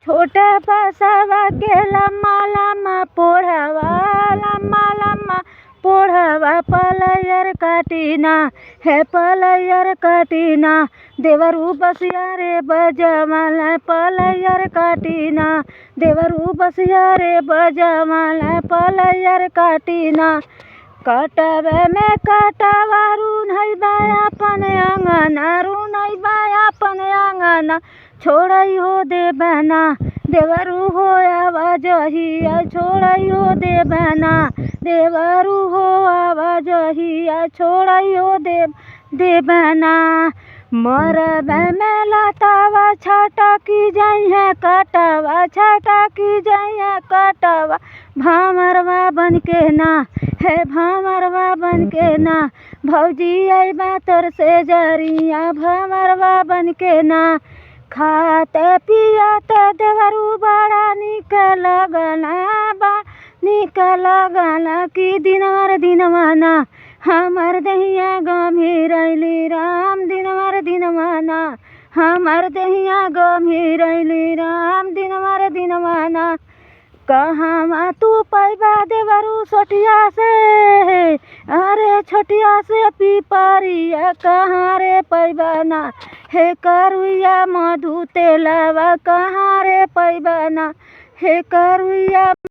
छोटा बसवा के लम्मा लम्मा पोढ़वा, लम्मा लम्मा पोढ़वा पलयर काटिना, हे पलयर काटिना। देवरू बसिया रे बजमल पलयर काटिना, देवरू बसिया रे बजमल पलयर काटिना। कटवे में कटवा रुनैबा अपन अंगना, रुनैबा अपन अंगना। छोड़ै हो देबना देवरू हो आवाजहिया, छोड़ै हो देबना देवरू हो आवाजहिया, छोड़ै हो देबना। मरबे में लतावा छटकी जइहे कटवा, छटकी जइहे कटवा। भमरवा बनके ना, हे भमरवा बनके ना। भौजी अइबा तोर से जरिया, भमरवा बनके ना। खाते पियते देवरू बड़ा निक लगना, बड़ा निक लगना। कि दिनवर दिनवाना हमर दहिया गम्भीरैली राम, दिनवर दिनवाना हमर दहिया गम्भीरैली राम, दिनवर दिनवाना। कहवा तू पैबा देवरू सोटिया से, अरे छोटिया से पिपरिया कहाँ रे पैबा ना। हे करुया मधु तेलवा कहाँ रे पैबा ना, हे करुया।